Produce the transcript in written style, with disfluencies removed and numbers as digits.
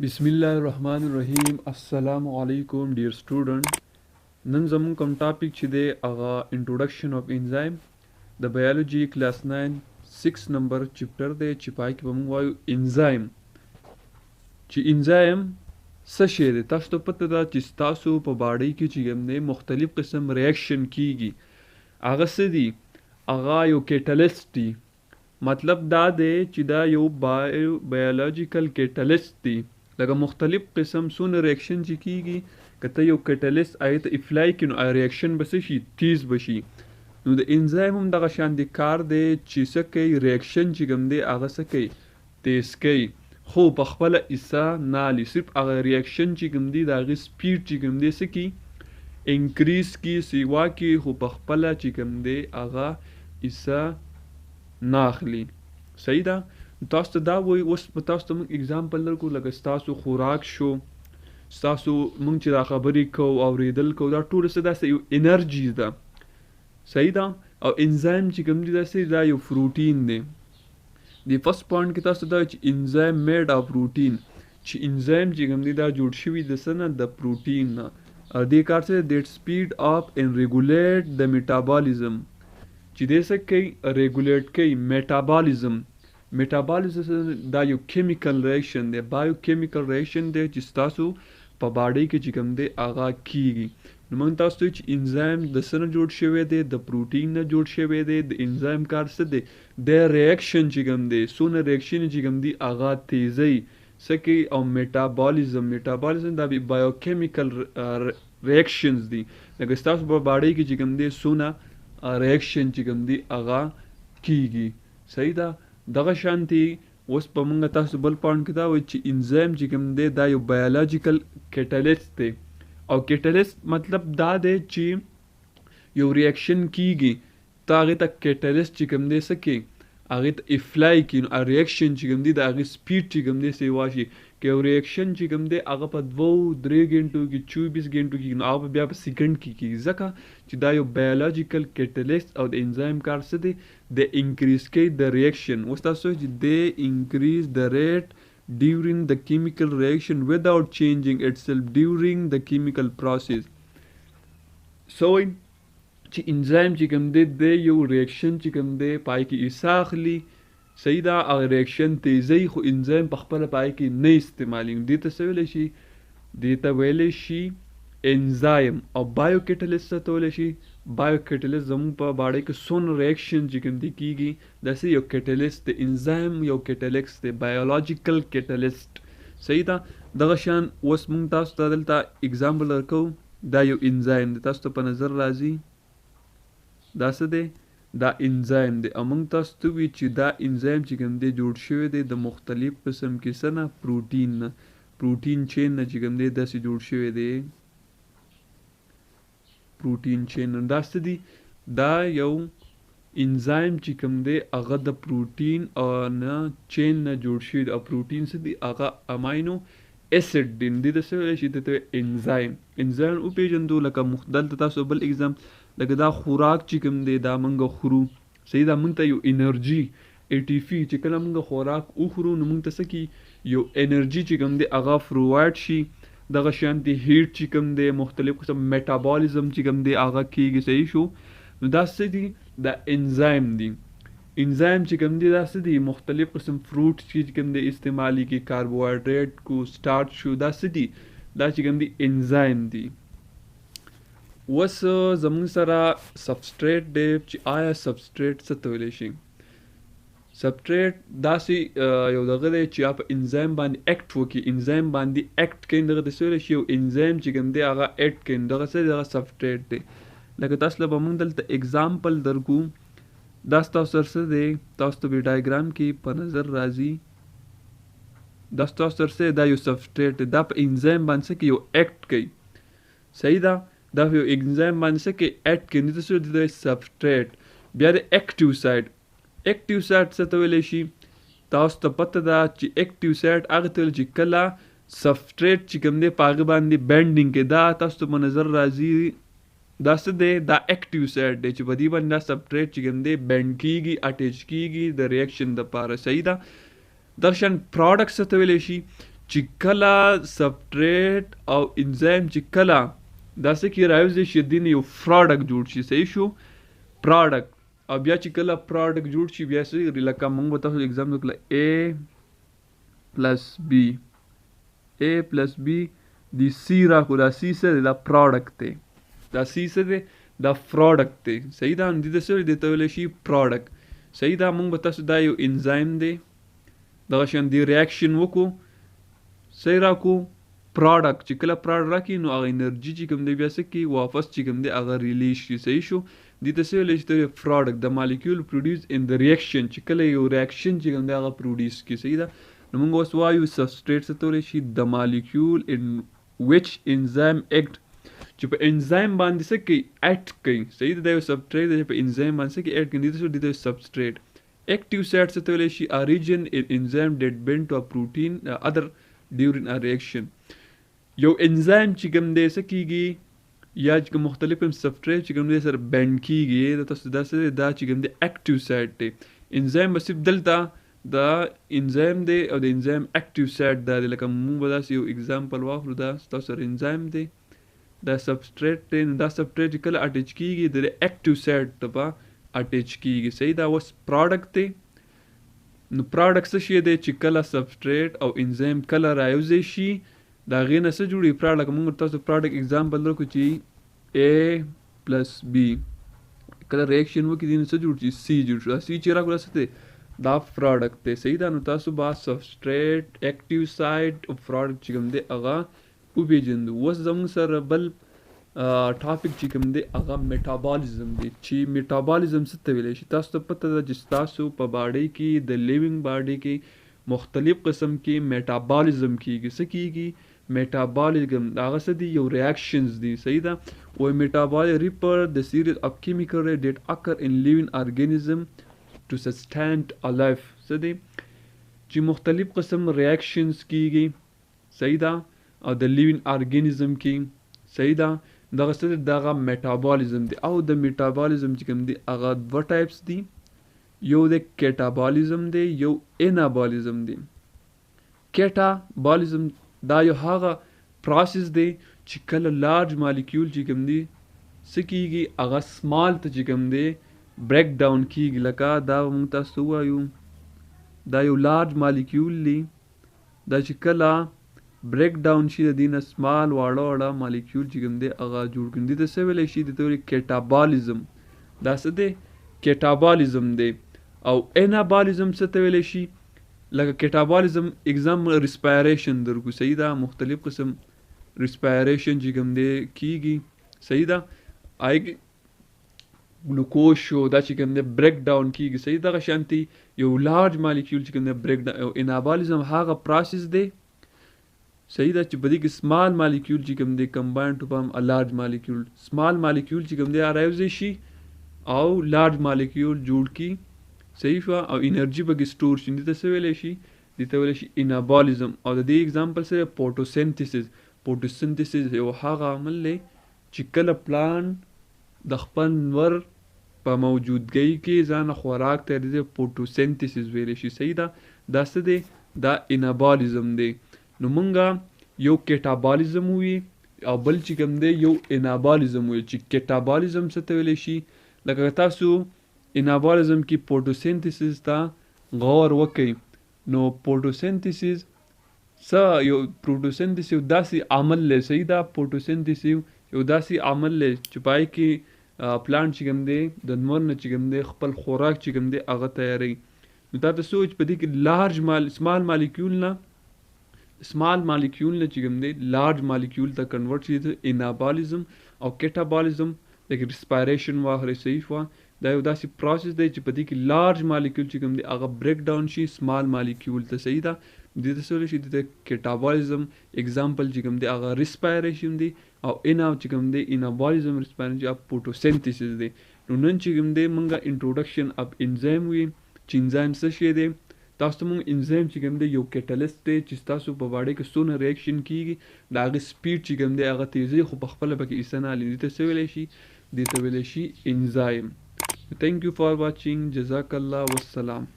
बिस्मिल्लाहिर्रहमानिर्रहीम अस्सलामु अलैकुम डियर स्टूडेंट नन ज़मून कम टॉपिक छिदे आगा introduction of enzyme the biology class 9 6 number chapter दे चिपाई के बमु वायु एंजाइम ची एंजाइम सशे दे तास तो पता दा चिस्तासु प बाडी की चिगम दे मुख्तलिफ किस्म रिएक्शन कीगी आगा सदी आगा यो कैटलिस्ट मतलब दा दे चिदा यो बायोलॉजिकल कैटलिस्ट दी लगा मुख्तलिफ किस्म सुन रिएक्शन जी कीगी कता यो कैटलिस्ट आए तो इफ्लाई कि रिएक्शन बसी तीज बशी नु द एंजाइम हम दगा शान दी कार दे चिसके रिएक्शन चिगम दे आगा सके तेसके खो बखबला इसा नाली सिर्फ आगा रिएक्शन चिगम दी दागी स्पीड चिगम दे सकी इंक्रीज की सिवा की खो बखबला चिगम दे आगा इसा नाखली सही दा تاسو دا وای اوس په تاسو ته موږ اگزامپل درکو لکه ستاسو خوراک شو ستاسو موږ چې دا خبرې کوو اورېدل کوو دا ټول څه داسې یو انرژي ده صحیح ده او انزایم چې کوم دي داسې دا یو پروټین دی د فرست پوینټ کې تاسو دا چې انزایم میډ اف پروټین چې انزایم چې کوم دي دا جوړ شوي د څه نه د پروټین نه دې کار څه دیټ سپیډ اپ ان ریګولیټ د میټابولیزم چې دې څه کوي ریګولیټ کوي میټابولیزم میټابولیزم دا یو کیمیکل ریاکشن دی بایو کیمیکل ریاکشن دی چې ستاسو په باډي کې چې کوم دی هغه کیږي نو موږ تاسو ته چې انزایم د څه نه جوړ شوی دی د پروټین نه جوړ شوی دی د انزایم کار څه دی د ریاکشن چې کوم دی څونه ریاکشن چې کوم دی هغه تیزی څه کوي او میټابولیزم دا بایو کیمیکل ریاکشنز دي لکه ستاسو په باډي کې چې کوم دی څونه ریاکشن چې کوم دی هغه کیږي صحیح ده دغه شانتي اوس په موږ تاسو بل پوینټ کې دا وایي چې انزایم چې کوم دی دا یو بایولوژیکل کیټالیست دی او کیټالیست مطلب دا دی چې یو ریاکشن کیږي تا هغې ته کیټالیست چې کوم دی څه کوي هغې ته اپلای کړي نو ریاکشن چې کوم دی د هغې سپیډ چې کوم دی سیوا شي که یو ریاکشن چې کوم دی هغه په 2-3 غنټو کې 24 غنټو کې نو هغه بیا په سیکنډ کې کېږي ځکه چې دا یو بایولوژیکل کیټالیست او د انزایم کار څه دی د انکریز کوي د ریاکشن اوس تاسو چې د انکریز د ریټ during the chemical reaction without changing itself during the chemical process so چې انزایم چې کوم دی د یو ریاکشن چې کوم دی پای کې ایسا اخلي صحیح ده هغه ریاکشن تیزی خو انزایم په خپله پای کې نه استعمالېږي دې ته څه ویلی شي دې ته ویلی شي انزایم او بایو کیټالیست څه ته ویلی شي بایو کیټالیست زموږ په باډۍ کې څونه ریاکشن چې کوم دی کیږي داسې یو کیټالیست دی انزایم یو کیټالیست دی بایولوژیکل کیټالیست صحیح ده دغه شان اوس موږ تاسو ته دلته اگزامپل درکوو دا یو انزایم دی تاسو ته په نظر راځي دا څه دی دا انزایم دی او موږ تاسو ته وایي چې دا انزایم چې کوم دی جوړ شوی دی د مختلف قسم کې څه نه پروټین نه پروټین چین نه چې کوم دی داسې جوړ شوی دی پروټین چین نه دا څه دی دا یو انزایم چې کوم دی هغه د پروټین نه چین نه جوړ شوی دی او پروټین څه دی هغه اماینو اسید دی دې ته څه ویلی شي دې ته انزایم وپېژندو لکه دلته تاسو بل اگزام لکه دا خوراک چې کوم دی دا موږ خورو صحیح ده موږ ته یو انرژي ATP چې کله موږ خوراک وخورو نو موږ ته څه کي یو انرژي چې کوم دی هغه پرووایډ شي دغه شانتي هیټ چې کوم دی مختلف قسم میټابولیزم چې کوم دی هغه کیږي صحیح شو نو دا څه دي دا انزایم دي انزایم چې کوم دی دا څه دي مختلف قسم فروټ چې کوم دی استعمالي کې کاربوهایډریټ کو سټارچ شو دا څه دي دا چې کوم دی انزایم دي اوس زموږ سره سبسټریټ دی چې آیا سبسټریټ څه ته ویلی شي سبسټریټ داسې یو دغه دی چې په انزایم باندې اکټ وکړي انزایم باندې اکټ کوي دغه ته څه ویلی شي یو انزایم چې کوم دی هغه اکټ کوي دغه څه دی دغه سبسټریټ دی لکه تاسو له به موږ دلته اگزامپل درکو دا ستاسو سره څه دی تاسو ته به ډایګرام کې په نظر راځي دا ستاسو سره څه دا یو سبسټریټ دی دا په انزایم باندې څه کوي یو اکټ کوي صحیح ده دا یو انزایم باندې څه کوي اکټ کوي نو تاسو د سبسټریټ بیا د اکټیو سایډ اکټیو سایډ څه ته ویلی شي تاسو ته پته ده چې اکټیو سایډ هغه ته چې کله سبسټریټ چې کوم دی په هغه باندې بینډینګ کوي دا تاسو ته په نظر راځي دا څه دی دا اکټیو سایډ دی چې په دې باندې دا سبسټریټ چې کوم دی بینډ کیږي اټیچ کیږي د ریاکشن دپاره صحیح ده دغه شان پروډکټ څه ته ویلی شي چې کله سبسټریټ او انزایم چې کله داسې کې راوځي شي دین یو پروډکټ جوړ شي صحیح شو پروډکټ او بیا چې کله پروډکټ جوړ شي بیا څه لکه موږ به تاسو اگزام وکړه A پلس B A پلس B د C راکړو دا C څه دا پروډکټ دی دا C څه دی دا پروډکټ دی صحیح ده د دې څه دی ته ویلی شي پروډکټ صحیح ده موږ به تاسو دا یو انزایم دی دغه شان دی ریاکشن وکړو صحیح راکړو پروډکټ چې کله پروډکټ راکړي نو هغه انرژي چې کوم دی بیا څه کوي واپس چې کوم دی هغه ریلیز شي صحیح شو دې ته څه ویلی شي ته پروډکټ د مالیکول پروډیوس ان د ریاکشن چې کله یو ریاکشن چې کوم دی هغه پروډیوس کړي صحیح ده نو موږ اوس وایو سبسټریټ څه ته ویلی شي د مالیکول ان وچ انزایم ایکټ چې په انزایم باندې څه کوي اکټ کوي صحیح ده دا یو سبسټریټ دی په انزایم باندې څه کوي اکټ کوي دې ته سبسټریټ active site څه ته ویلی شي a region in enzyme that bend to a protein other during a reaction یو انزایم چې کوم دی څه کیږي یا چې مختلف سبسټریټ چې کوم دی سره بینډ کیږي دا تاسو دا چې کوم دی اکټیو سایت دی انزایم به صرف دلته دا انزایم دی او د انزایم اکټیو سایت دا دی لکه موږ به داسې یو اگزامپل واخلو دا ستاسو سره انزایم دی دا سبسټریټ دی دا سبسټریټ چې کله اټیچ کیږي د اکټیو سایت ته به اټیچ کیږي صحیح دا اوس پروډکټ دی نو پروډکټ څه شی دی چې کله سبسټریټ او انزایم کله راوځي شي د هغې نه څه جوړي پروډکټ موږ تاسو پروډکټ اگزامپل درکړو چې A پلس B کله ریاکشن وکړي دې نه څه جوړ شي C جوړ شي C چې راکړو څه دی دا پروډکټ دی صحیح ده نو تاسو به سبسټریټ اکټیو سایت او پروډکټ چې کوم دی هغه وپېژندو اوس زموږ سره بل ټاپک چې کوم دی هغه میټابالیزم دی چې میټابالیزم څه ته ویلی شي تاسو ته پته ده چې ستاسو په باډۍ کې د لیوینګ باډۍ کې مختلف قسم کې میټابالیزم کیږي څه کیږي میټابالیزم هغه څه دي یو ریاکشنز دي صحیح ده وایي میټابالیزم ریفر د سیریز اف کیمیکل دیٹ اکر ان لیوینګ ارګانیزم ټو سسټینډ الایف څه دي چې مختلف قسم ریاکشنز کیږي صحیح ده او د لیوینګ ارګانیزم کې صحیح ده دغه څه دغه میټابالیزم دی او د میټابالیزم چې کوم دی هغه دوه ټایپس دي یو د کیټابالیزم دی یو انابالیزم دی کیټابالیزم دا یو هغه پروسس دی چې کله لارج مالیکول چې کوم دی څه کیږي هغه سمال ته چې کوم دی بریک ډاون کیږي لکه دا موږ تاسو وایو دا یو لارج مالیکول دی دا چې کله بریک ډاون شي د دې نه سمال واړه مالیکول چې کوم دی هغه جوړ کړي دې ته څه ویلی شي دې ته ویل کیټابالیزم دا څه دی کیټابالیزم دی او انابالیزم څه ته ویلی شي لکه کیټابالیزم اگزام ریسپایریشن درکو صحیح ده مختلف قسم ریسپایریشن چې کوم دی کیږي صحیح ده ګلوکوز شو دا چې کوم دی بریک ډاون کیږي صحیح دغه شانتي یو لارج مالیکول چې کوم دی بریک ډاون انابالیزم هغه پروسس دی صحیح ده چې په دې کې سمال مالیکول چې کوم دی کمباین ټو فارم ا لارج مالیکول سمال مالیکول چې کوم دی راوځي شي او لارج مالیکول جوړ کی صحیح شو او انرژي پکې سٹور شي دې ته څه ویلی شي دې ته ویلی شي انابالیزم او د دې اگزامپل سره پوټوسینتھیسس یو هغه عمل دی چې کله پلان د خپل نور په موجودګۍ کې ځان خوراک ته دې پوټوسینتھیسس ویلی شي صحیح ده دا څه دی دا انابالیزم دی نو مونږه یو کیټابالیزم وي او بل چې کوم دی یو انابالیزم وي چې کیټابالیزم څه ته ویلی شي لکه تاسو انابالیزم کې پوټوسینتھیسس ته غور وکئ نو پوټوسینتھیسس څه یو پروټوسینتھیسس یو داسې عمل دی صحیح ده پوټوسینتھیسس یو داسې عمل دی چې پای کې پلانټ چې کوم دی د نور نه چې کوم دی خپل خوراک چې کوم دی هغه تیاروي نو تا ته سوچ په دې کې لارج سمال مالیکول نه چې کوم دی لارج مالیکول ته کنورټ شي د انابالیزم او کیټابالیزم لکه ریسپایریشن واخلئ صحیح شوه دا یو داسې پروسس دی چې په دې کې لارج مالیکول چې کوم دی هغه بریک ډاون شي سمال مالیکول ته صحیح ده دې ته څه ویلی شي دې ته کیټابالیزم اگزامپل چې کوم دی هغه ریسپایریشن دی او چې کوم دی انابالیزم ریسپایریشن یا پوټوسینتھیسس دی نو نن چې کوم دی موږ انټروډکشن اف انزایم وي چې انزایم څه شی دی تاسو ته مونږ انزایم چې کوم دی یو کیټلیسټ دی چې ستاسو په باډۍ کې څونه ریاکشن کیږي د هغې سپیډ چې کوم دی هغه تیزی خو په خپله پکې ایسه نه هلي دې ته څه ویلی شي دې ته ویلی شي انزایم تھینک یو فار واچینګ جزاک الله والسلام